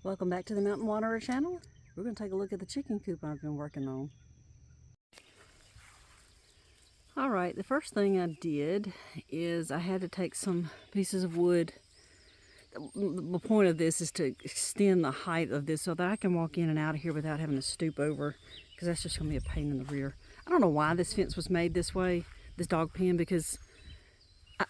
Welcome back to the Mountain Waterer channel. We're going to take a look at the chicken coop I've been working on. Alright, the first thing I did is I had to take some pieces of wood. The point of this is to extend the height of this so that I can walk in and out of here without having to stoop over, because that's just going to be a pain in the rear. I don't know why this fence was made this way, this dog pen, because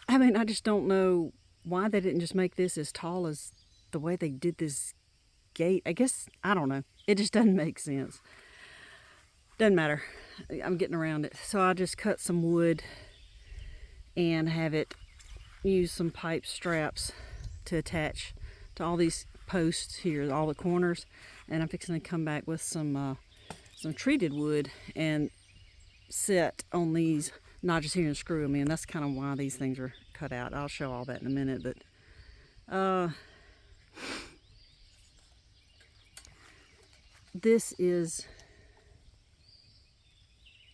I just don't know why they didn't just make this as tall as the way they did this gate. I guess, I don't know. It just doesn't make sense. Doesn't matter. I'm getting around it. So I just cut some wood and have it use some pipe straps to attach to all these posts here, all the corners. And I'm fixing to come back with some treated wood and set on these notches here and screw them in. That's kind of why these things are cut out. I'll show all that in a minute, but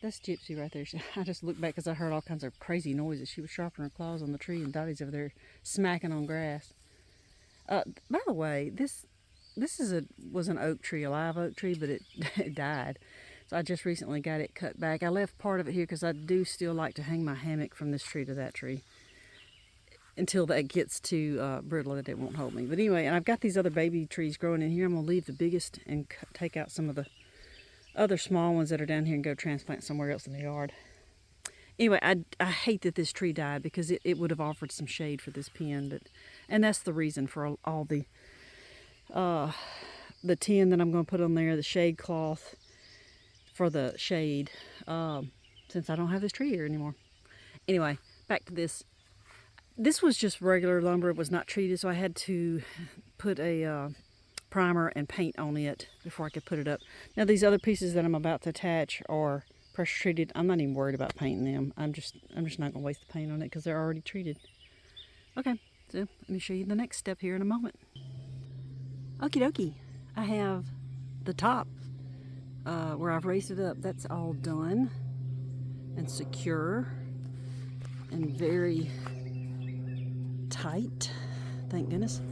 that's Gypsy right there. I just looked back because I heard all kinds of crazy noises. She was sharpening her claws on the tree, and Dottie's over there smacking on grass. By the way, this was an oak tree, a live oak tree, but it died. So I just recently got it cut back. I left part of it here because I do still like to hang my hammock from this tree to that tree until that gets too brittle that it won't hold me. But anyway, and I've got these other baby trees growing in here. I'm going to leave the biggest and take out some of the other small ones that are down here and go transplant somewhere else in the yard. Anyway, I hate that this tree died because it would have offered some shade for this pen. And that's the reason for all the tin that I'm going to put on there, the shade cloth for the shade, since I don't have this tree here anymore. Anyway, back to this. This was just regular lumber. It was not treated, so I had to put a primer and paint on it before I could put it up. Now these other pieces that I'm about to attach are pressure treated. I'm not even worried about painting them. I'm just not gonna waste the paint on it because they're already treated. Okay, so let me show you the next step here in a moment. Okie dokie, I have the top where I've raised it up. That's all done and secure and very tight, thank goodness.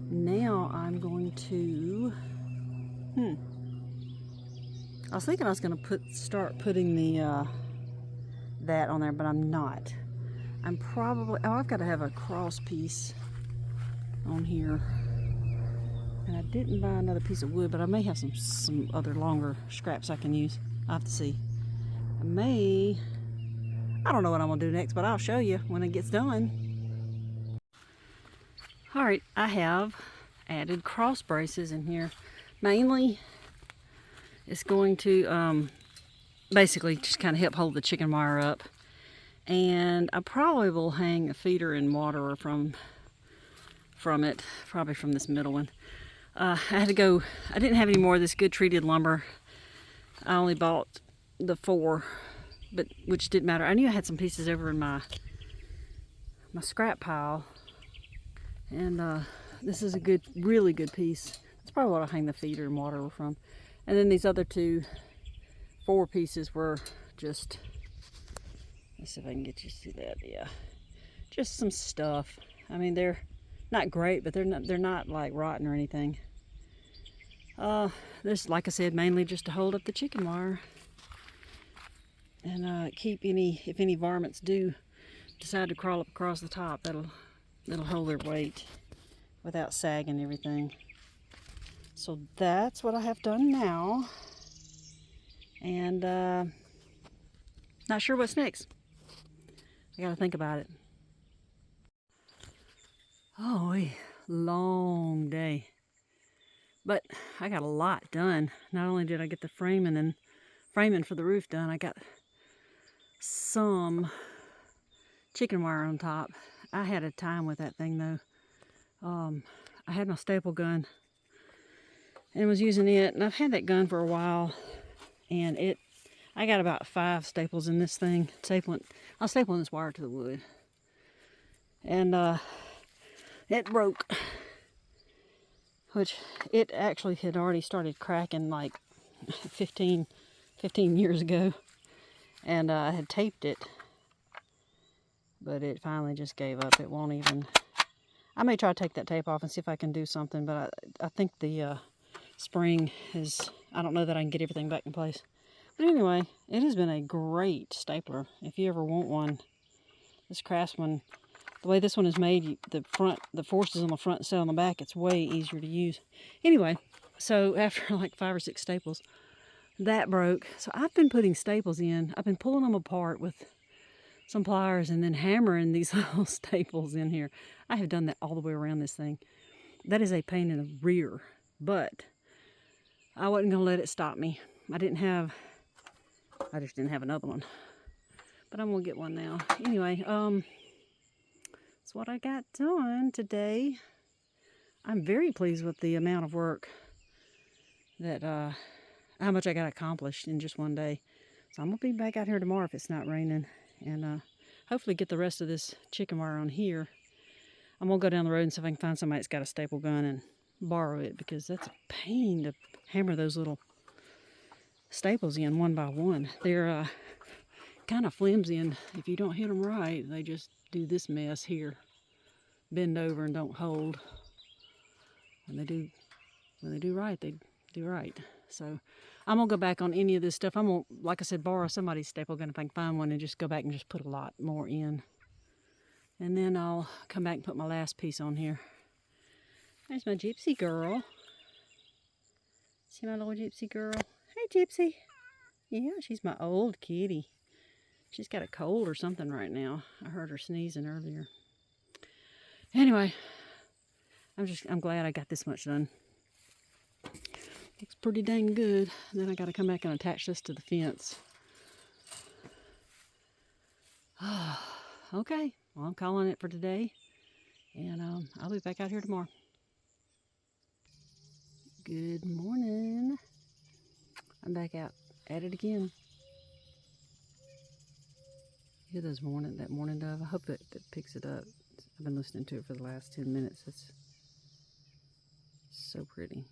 Now I'm going to, I was thinking I was going to start putting the that on there, but I'm not. I'm probably, I've got to have a cross piece on here, and I didn't buy another piece of wood, but I may have some other longer scraps I can use. I'll have to see. I don't know what I'm going to do next, but I'll show you when it gets done. Alright, I have added cross braces in here. Mainly, it's going to basically just kind of help hold the chicken wire up. And I probably will hang a feeder and waterer from it, probably from this middle one. I didn't have any more of this good treated lumber. I only bought the 4, which didn't matter. I knew I had some pieces over in my scrap pile. And this is a really good piece. That's probably what I'll hang the feeder and water from. And then these other 4 pieces were just, let's see if I can get you to see that. Yeah, just some stuff. I mean, they're not great, but they're not like rotten or anything. This, like I said, mainly just to hold up the chicken wire and keep if any varmints do decide to crawl up across the top, that'll hold their weight without sagging everything. So that's what I have done now. And not sure what's next. I gotta think about it. Oh, a long day. But I got a lot done. Not only did I get the framing for the roof done, I got some chicken wire on top. I had a time with that thing though. I had my staple gun and was using it, and I've had that gun for a while, and I got about 5 staples in this thing. I was stapling this wire to the wood, and it broke, which it actually had already started cracking like 15 years ago, and I had taped it, but it finally just gave up. It won't even, I may try to take that tape off and see if I can do something, but I think the spring is, I don't know that I can get everything back in place. But anyway, it has been a great stapler. If you ever want one, this Craftsman, the way this one is made, the force is on the front instead on the back, it's way easier to use. Anyway, so after like 5 or 6 staples, that broke. So I've been putting staples in. I've been pulling them apart with some pliers and then hammering these little staples in here. I have done that all the way around this thing. That is a pain in the rear, but I wasn't going to let it stop me. I just didn't have another one. But I'm going to get one now. Anyway, that's what I got done today. I'm very pleased with the amount of work that, how much I got accomplished in just one day. So I'm going to be back out here tomorrow if it's not raining. And hopefully get the rest of this chicken wire on here. I'm going to go down the road and see if I can find somebody that's got a staple gun and borrow it, because that's a pain to hammer those little staples in one by one. They're kind of flimsy, and if you don't hit them right, they just do this mess here. Bend over and don't hold. When they do right, they do right. So I'm going to go back on any of this stuff. I'm going to, like I said, borrow somebody's staple gun if I can find one and just go back and just put a lot more in. And then I'll come back and put my last piece on here. There's my gypsy girl. See my little gypsy girl? Hey, Gypsy. Yeah, she's my old kitty. She's got a cold or something right now. I heard her sneezing earlier. Anyway, I'm glad I got this much done. Looks pretty dang good. Then I got to come back and attach this to the fence. Okay, well, I'm calling it for today. And I'll be back out here tomorrow. Good morning. I'm back out at it again. Hear those that morning dove? I hope that picks it up. I've been listening to it for the last 10 minutes. It's so pretty.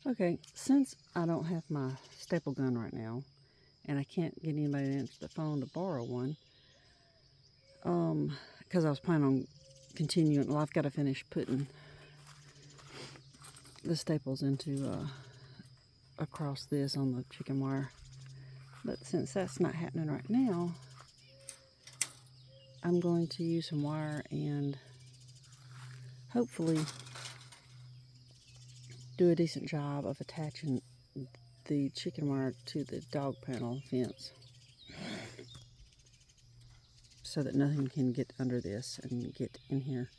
Okay, since I don't have my staple gun right now, and I can't get anybody to answer the phone to borrow one, because I was planning on continuing. Well, I've got to finish putting the staples into across this on the chicken wire. But since that's not happening right now, I'm going to use some wire and hopefully do a decent job of attaching the chicken wire to the dog panel fence so that nothing can get under this and get in here.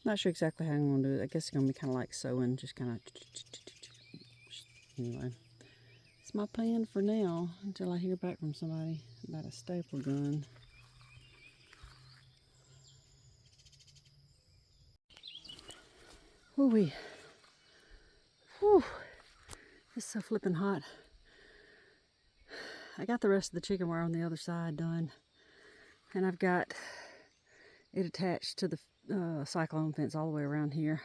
Not sure exactly how I'm going to do it. I guess it's going to be kind of like sewing, just kind of... Anyway, it's my plan for now until I hear back from somebody about a staple gun. Woo-wee. Whew. It's so flipping hot. I got the rest of the chicken wire on the other side done. And I've got it attached to the cyclone fence all the way around here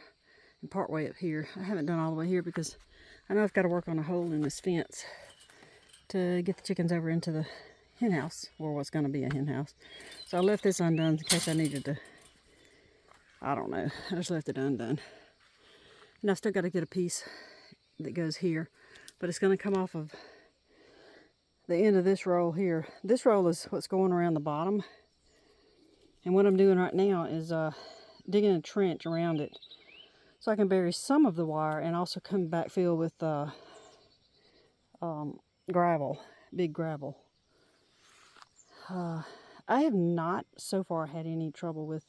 and part way up here. I haven't done all the way here because I know I've got to work on a hole in this fence to get the chickens over into the hen house, or what's going to be a hen house. So I left this undone in case I needed to, I don't know, I just left it undone. And I still got to get a piece that goes here, but it's going to come off of the end of this roll here. This roll is what's going around the bottom. And what I'm doing right now is digging a trench around it so I can bury some of the wire and also come back fill with gravel, big gravel. I have not so far had any trouble with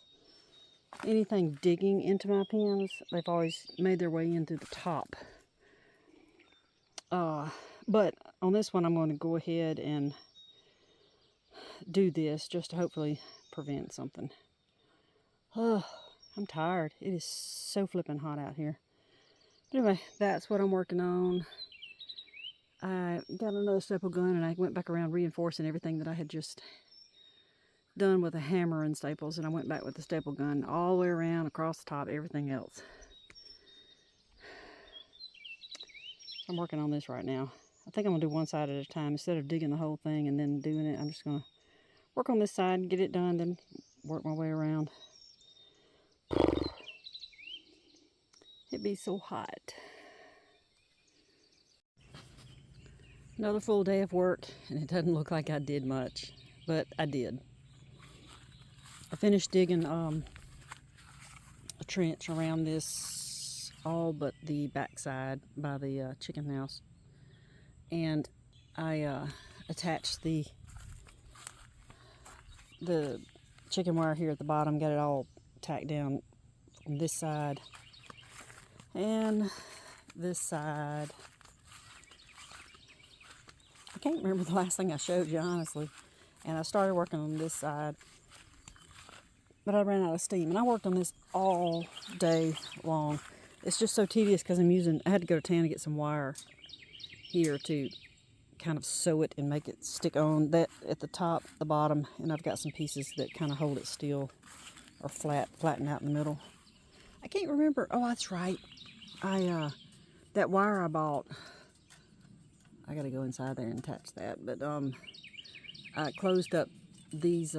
anything digging into my pens. They've always made their way in through the top. But on this one, I'm going to go ahead and do this just to hopefully prevent something. I'm tired. It is so flipping hot out here. Anyway, that's what I'm working on. I got another staple gun and I went back around reinforcing everything that I had just done with a hammer and staples, and I went back with the staple gun all the way around, across the top, everything else. I'm working on this right now. I think I'm going to do one side at a time. Instead of digging the whole thing and then doing it, I'm just going to work on this side, get it done, then work my way around. be so hot. Another full day of work, and it doesn't look like I did much, but I did. I finished digging a trench around this, all but the backside by the chicken house, and I attached the chicken wire here at the bottom, got it all tacked down on this side and this side. I can't remember the last thing I showed you, honestly. And I started working on this side, but I ran out of steam. And I worked on this all day long. It's just so tedious because I had to go to town to get some wire here to kind of sew it and make it stick on that at the top, the bottom, and I've got some pieces that kind of hold it still or flatten out in the middle. I can't remember. Oh, that's right. That wire I bought, I gotta go inside there and attach that, but I closed up these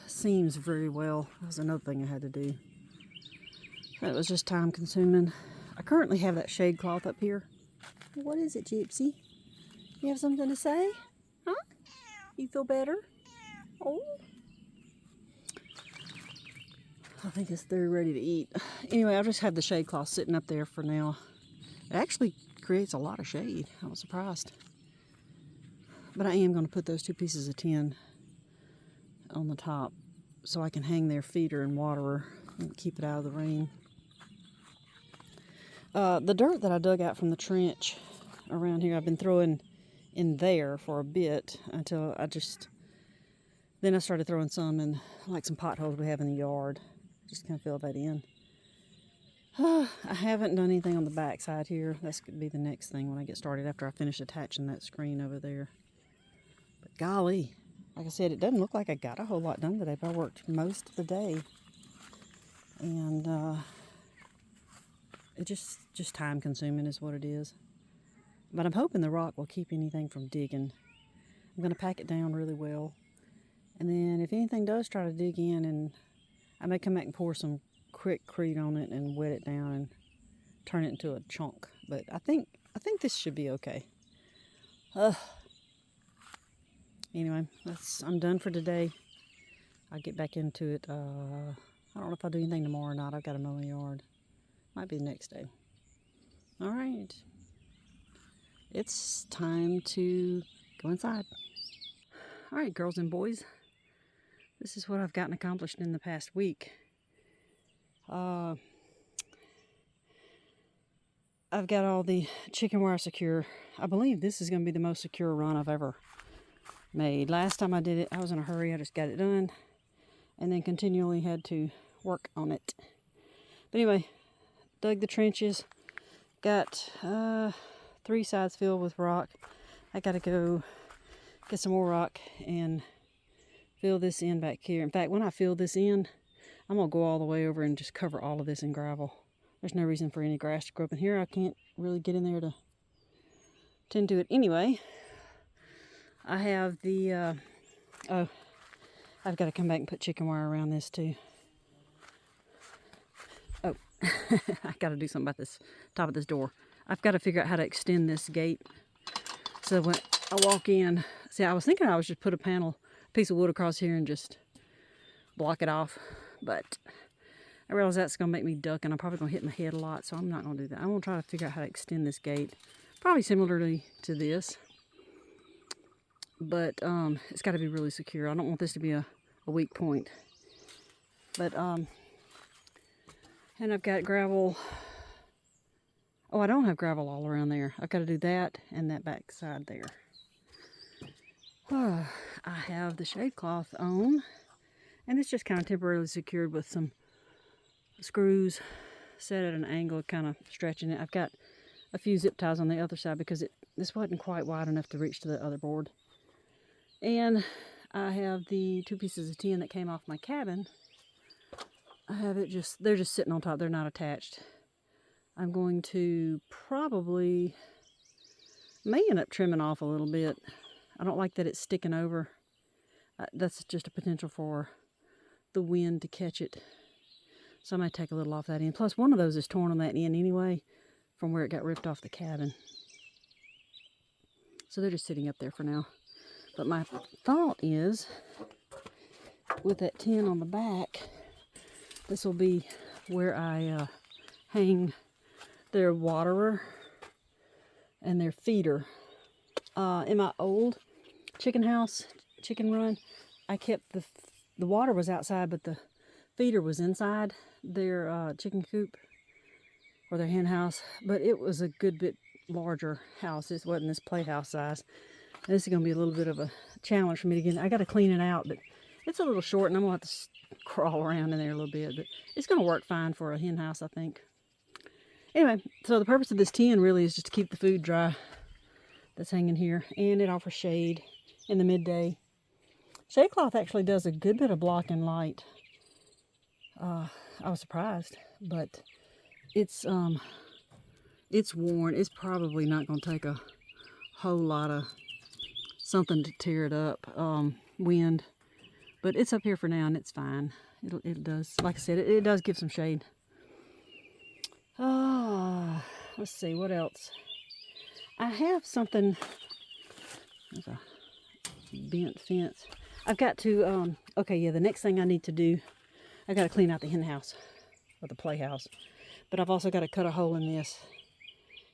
seams very well. That was another thing I had to do. That was just time consuming. I currently have that shade cloth up here. What is it, Gypsy? You have something to say? Huh? You feel better? Oh. I think it's they're ready to eat. Anyway, I'll just have the shade cloth sitting up there for now. It actually creates a lot of shade. I was surprised. But I am going to put those 2 pieces of tin on the top so I can hang their feeder and waterer and keep it out of the rain. The dirt that I dug out from the trench around here, I've been throwing in there for a bit until then I started throwing some in like some potholes we have in the yard. Just kind of fill that in. I haven't done anything on the back side here. That's going to be the next thing when I get started after I finish attaching that screen over there. But golly, like I said, it doesn't look like I got a whole lot done today, but I worked most of the day. And it just time consuming is what it is. But I'm hoping the rock will keep anything from digging. I'm going to pack it down really well. And then if anything does try to dig in, and I may come back and pour some Crete on it and wet it down and turn it into a chunk. But I think this should be okay. Anyway, I'm done for today. I'll get back into it. I don't know if I'll do anything tomorrow or not. I've got to mow the yard. Might be the next day. All right. It's time to go inside. All right, girls and boys. This is what I've gotten accomplished in the past week. I've got all the chicken wire secure. I believe this is going to be the most secure run I've ever made. Last time I did it, I was in a hurry. I just got it done and then continually had to work on it. But anyway, dug the trenches. Got 3 sides filled with rock. I got to go get some more rock and fill this in back here. In fact, when I fill this in, I'm going to go all the way over and just cover all of this in gravel. There's no reason for any grass to grow up in here. I can't really get in there to tend to it. Anyway, I have the, I've got to come back and put chicken wire around this too. Oh, I got to do something about this top of this door. I've got to figure out how to extend this gate so when I walk in, see, I was thinking I was just put a piece of wood across here and just block it off, but I realize that's going to make me duck and I'm probably going to hit my head a lot, so I'm not going to do that. I'm going to try to figure out how to extend this gate, probably similarly to this, but it's got to be really secure. I don't want this to be a weak point. But and I've got gravel. Oh, I don't have gravel all around there. I've got to do that and that back side there. I have the shade cloth on, and it's just kind of temporarily secured with some screws set at an angle, kind of stretching it. I've got a few zip ties on the other side because this wasn't quite wide enough to reach to the other board. And I have the 2 pieces of tin that came off my cabin. I have it they're just sitting on top. They're not attached. I'm going to may end up trimming off a little bit. I don't like that it's sticking over. That's just a potential for the wind to catch it. So I might take a little off that end. Plus, one of those is torn on that end anyway. from where it got ripped off the cabin. So they're just sitting up there for now. But my thought is, with that tin on the back, this will be where I hang their waterer and their feeder. In my old chicken house, chicken run, I kept the water was outside, but the feeder was inside their chicken coop or their hen house. But it was a good bit larger house. This wasn't this playhouse size. This is going to be a little bit of a challenge for me to get. I got to clean it out, but it's a little short, and I'm going to have to crawl around in there a little bit. But it's going to work fine for a hen house, I think. Anyway, so the purpose of this tin really is just to keep the food dry that's hanging here, and it offers shade in the midday. Shade cloth actually does a good bit of blocking light. I was surprised, but it's worn. It's probably not going to take a whole lot of something to tear it up, wind, but it's up here for now and it's fine. It does, like I said, it does give some shade. Let's see what else. I have something. There's a bent fence. I've got to okay, yeah, the next thing I need to do, I got to clean out the hen house or the playhouse, but I've also got to cut a hole in this,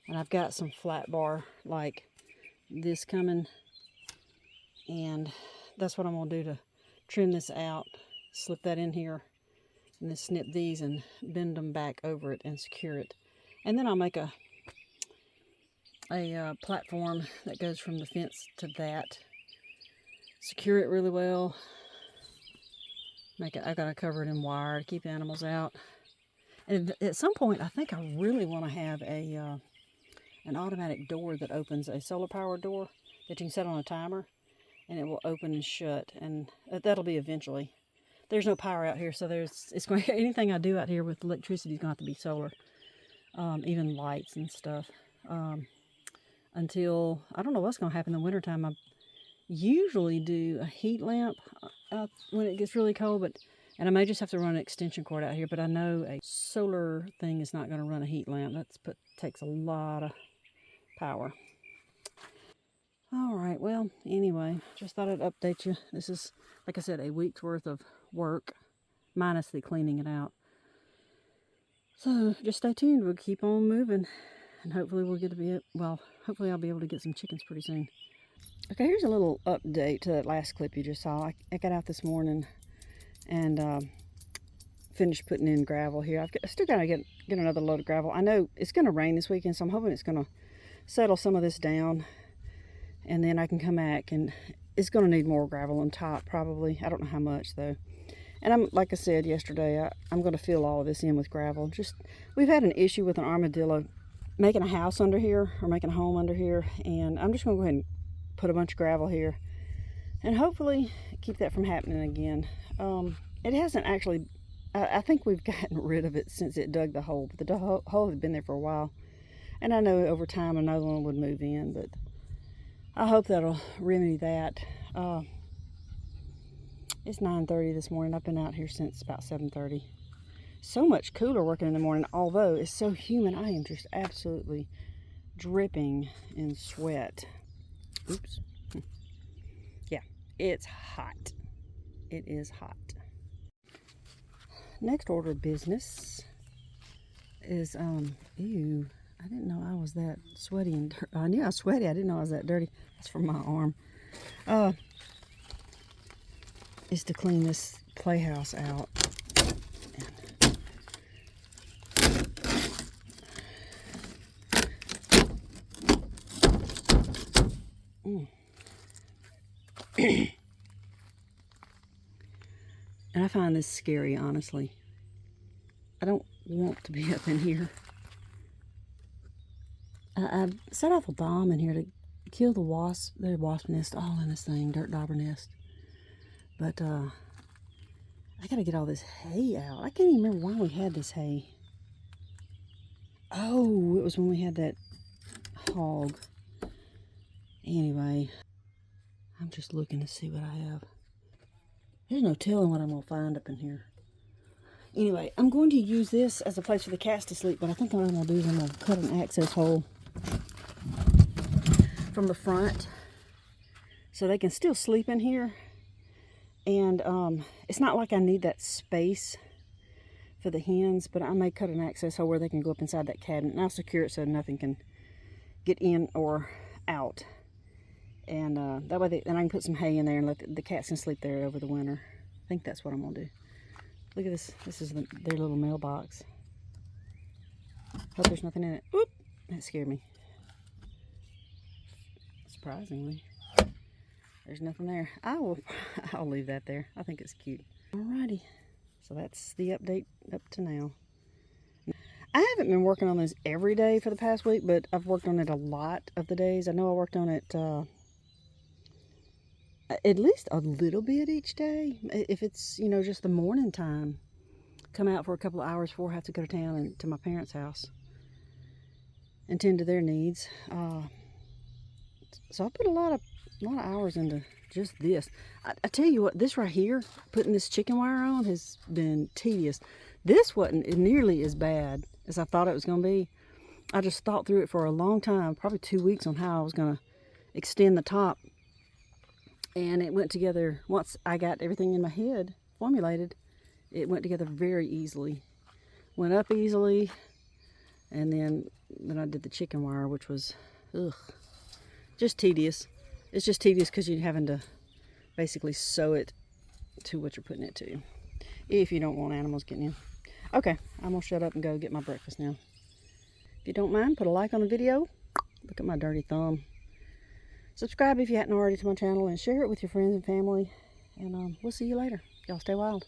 and I've got some flat bar like this coming, and that's what I'm going to do to trim this out, slip that in here, and then snip these and bend them back over it and secure it. And then I'll make a platform that goes from the fence to that, secure it really well, make it. I gotta cover it in wire to keep animals out. And at some point I think I really want to have an automatic door that opens, a solar powered door that you can set on a timer, and it will open and shut, and that'll be eventually. There's no power out here, so it's going anything I do out here with electricity is going to have to be solar, even lights and stuff. Until, I don't know what's going to happen in the wintertime. I usually do a heat lamp when it gets really cold, and I may just have to run an extension cord out here, but I know a solar thing is not going to run a heat lamp. Takes a lot of power. All right, well, anyway, just thought I'd update you. This is, like I said, a week's worth of work, minus the cleaning it out. So just stay tuned. We'll keep on moving, and hopefully hopefully I'll be able to get some chickens pretty soon. Okay, here's a little update to that last clip you just saw. I got out this morning and finished putting in gravel here. I still got to get another load of gravel. I know it's going to rain this weekend, so I'm hoping it's going to settle some of this down, and then I can come back, and it's going to need more gravel on top probably. I don't know how much though. And like I said yesterday, I'm going to fill all of this in with gravel. We've had an issue with an armadillo making a house under here, or making a home under here, and I'm just going to go ahead and put a bunch of gravel here and hopefully keep that from happening again. It hasn't actually, I think we've gotten rid of it since it dug the hole, but the hole had been there for a while, and I know over time another one would move in, but I hope that'll remedy that. It's 9:30 this morning. I've been out here since about 7:30. So much cooler working in the morning, although it's so humid. I am just absolutely dripping in sweat. Oops. Yeah, it's hot. It is hot. Next order of business is, ew, I didn't know I was that sweaty and dirty. I knew I was sweaty. I didn't know I was that dirty. That's from my arm. Is to clean this playhouse out. And I find this scary, honestly. I don't want to be up in here. I set off a bomb in here to kill the wasp. There's wasp nest all in this thing, dirt dauber nest. But I gotta get all this hay out. I can't even remember why we had this hay. Oh, it was when we had that hog. Anyway, I'm just looking to see what I have. There's no telling what I'm gonna find up in here. Anyway, I'm going to use this as a place for the cats to sleep, but I think what I'm going to do is I'm going to cut an access hole from the front so they can still sleep in here. And it's not like I need that space for the hens, but I may cut an access hole where they can go up inside that cabinet, and I'll secure it so nothing can get in or out. And that way then I can put some hay in there and let the cats can sleep there over the winter. I think that's what I'm going to do. Look at this. This is their little mailbox. Hope there's nothing in it. Oop! That scared me. Surprisingly. There's nothing there. I'll leave that there. I think it's cute. Alrighty. So that's the update up to now. I haven't been working on this every day for the past week, but I've worked on it a lot of the days. I know I worked on it at least a little bit each day. If it's, you know, just the morning time, come out for a couple of hours before I have to go to town and to my parents' house and tend to their needs. So I put a lot of hours into just this. I tell you what, this right here, putting this chicken wire on, has been tedious. This wasn't nearly as bad as I thought it was going to be. I just thought through it for a long time, probably 2 weeks, on how I was going to extend the top. And it went together, once I got everything in my head formulated, it went together very easily. Went up easily, and then I did the chicken wire, which was, just tedious. It's just tedious because you're having to basically sew it to what you're putting it to, if you don't want animals getting in. Okay, I'm gonna shut up and go get my breakfast now. If you don't mind, put a like on the video. Look at my dirty thumb. Subscribe if you hadn't already to my channel, and share it with your friends and family. And we'll see you later. Y'all stay wild.